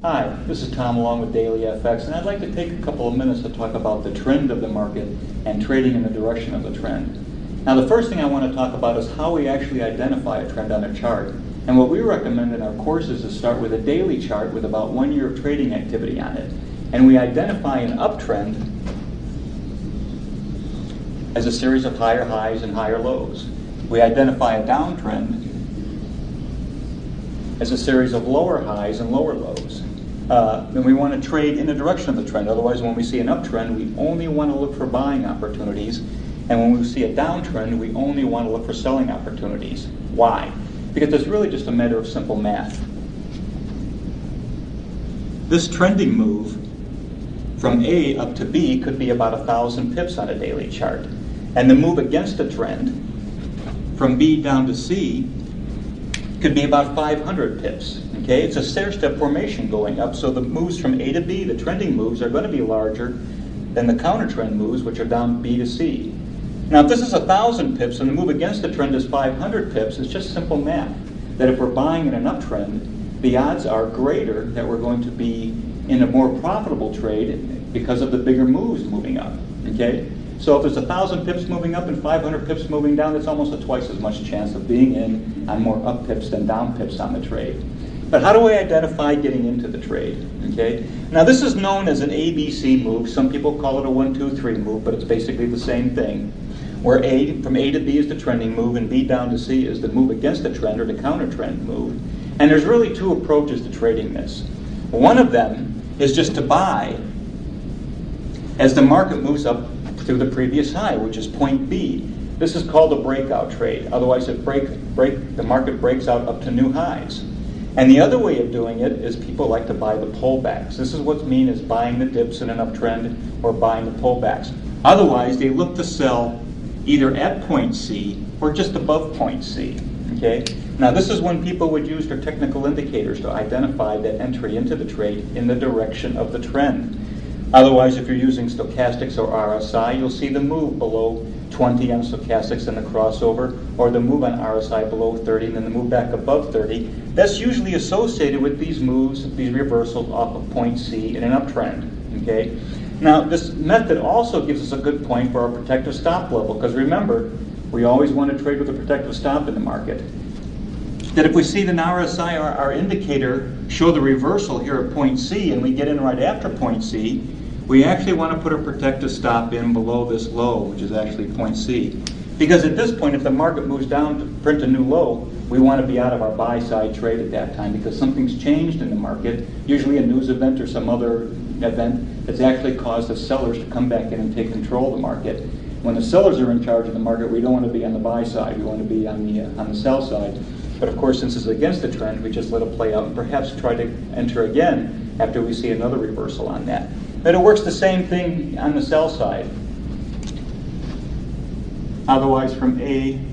Hi, this is Tom along with Daily FX, and I'd like to take a couple of minutes to talk about the trend of the market and trading in the direction of the trend. Now, the first thing I want to talk about is how we actually identify a trend on a chart. And what we recommend in our courses is start with a daily chart with about 1 year of trading activity on it. And we identify an uptrend as a series of higher highs and higher lows. We identify a downtrend as a series of lower highs and lower lows. And we want to trade in the direction of the trend. Otherwise, when we see an uptrend, we only want to look for buying opportunities. And when we see a downtrend, we only want to look for selling opportunities. Why? Because it's really just a matter of simple math. This trending move from A up to B could be about 1,000 pips on a daily chart. And the move against the trend from B down to C could be about 500 pips. Okay, it's a stair-step formation going up, so the moves from A to B, the trending moves, are going to be larger than the counter-trend moves, which are down B to C. Now, if this is 1,000 pips and the move against the trend is 500 pips, it's just simple math. That if we're buying in an uptrend, the odds are greater that we're going to be in a more profitable trade because of the bigger moves moving up. Okay? So if there's 1,000 pips moving up and 500 pips moving down, that's almost a twice as much chance of being in on more up pips than down pips on the trade. But how do I identify getting into the trade? Okay. Now this is known as an ABC move. Some people call it a 1, 2, 3 move, but it's basically the same thing. Where from A to B is the trending move and B down to C is the move against the trend or the counter trend move. And there's really two approaches to trading this. One of them is just to buy as the market moves up through the previous high, which is point B. This is called a breakout trade. Otherwise, the market breaks out up to new highs. And the other way of doing it is people like to buy the pullbacks. This is what's mean as buying the dips in an uptrend or buying the pullbacks. Otherwise, they look to sell either at point C or just above point C. Okay? Now, this is when people would use their technical indicators to identify that entry into the trade in the direction of the trend. Otherwise, if you're using stochastics or RSI, you'll see the move below 20 on stochastics and the crossover, or the move on RSI below 30 and then the move back above 30. That's usually associated with these moves, these reversals off of point C in an uptrend. Okay? Now, this method also gives us a good point for our protective stop level, because remember, we always want to trade with a protective stop in the market. That if we see the RSI, our indicator, show the reversal here at point C and we get in right after point C, we actually want to put a protective stop in below this low, which is actually point C. Because at this point, if the market moves down to print a new low, we want to be out of our buy side trade at that time because something's changed in the market, usually a news event or some other event that's actually caused the sellers to come back in and take control of the market. When the sellers are in charge of the market, we don't want to be on the buy side, we want to be on the sell side. But of course, since it's against the trend, we just let it play out and perhaps try to enter again after we see another reversal on that. But it works the same thing on the sell side. Otherwise, from A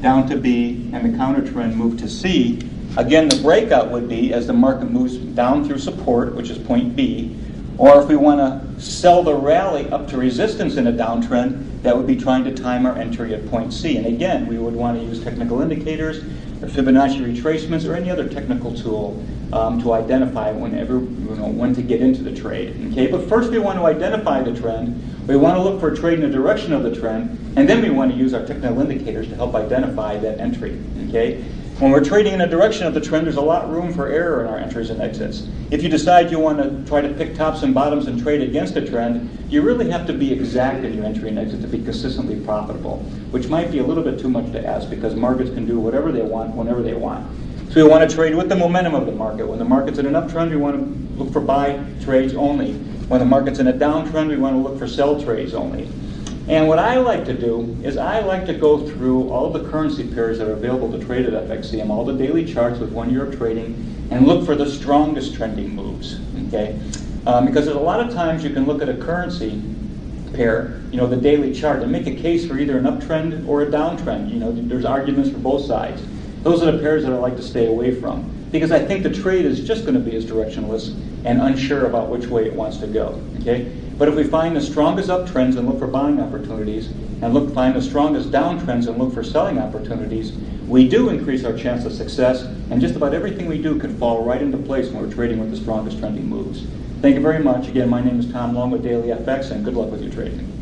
down to B and the counter trend move to C, again, the breakout would be as the market moves down through support, which is point B, or if we want to sell the rally up to resistance in a downtrend, that would be trying to time our entry at point C. And again, we would want to use technical indicators or Fibonacci retracements or any other technical tool to identify when to get into the trade. Okay, but first we want to identify the trend. We want to look for a trade in the direction of the trend, and then we want to use our technical indicators to help identify that entry. Okay. When we're trading in the direction of the trend, there's a lot of room for error in our entries and exits. If you decide you want to try to pick tops and bottoms and trade against a trend, you really have to be exact in your entry and exit to be consistently profitable, which might be a little bit too much to ask because markets can do whatever they want, whenever they want. So we want to trade with the momentum of the market. When the market's in an uptrend, we want to look for buy trades only. When the market's in a downtrend, we want to look for sell trades only. And what I like to do is I like to go through all the currency pairs that are available to trade at FXCM, all the daily charts with 1 year of trading, and look for the strongest trending moves. Okay, because there's a lot of times you can look at a currency pair, the daily chart, and make a case for either an uptrend or a downtrend. There's arguments for both sides. Those are the pairs that I like to stay away from because I think the trade is just going to be as directionless and unsure about which way it wants to go. Okay. But if we find the strongest uptrends and look for buying opportunities, and find the strongest downtrends and look for selling opportunities, we do increase our chance of success, and just about everything we do can fall right into place when we're trading with the strongest trending moves. Thank you very much. Again, my name is Tom Long with Daily FX, and good luck with your trading.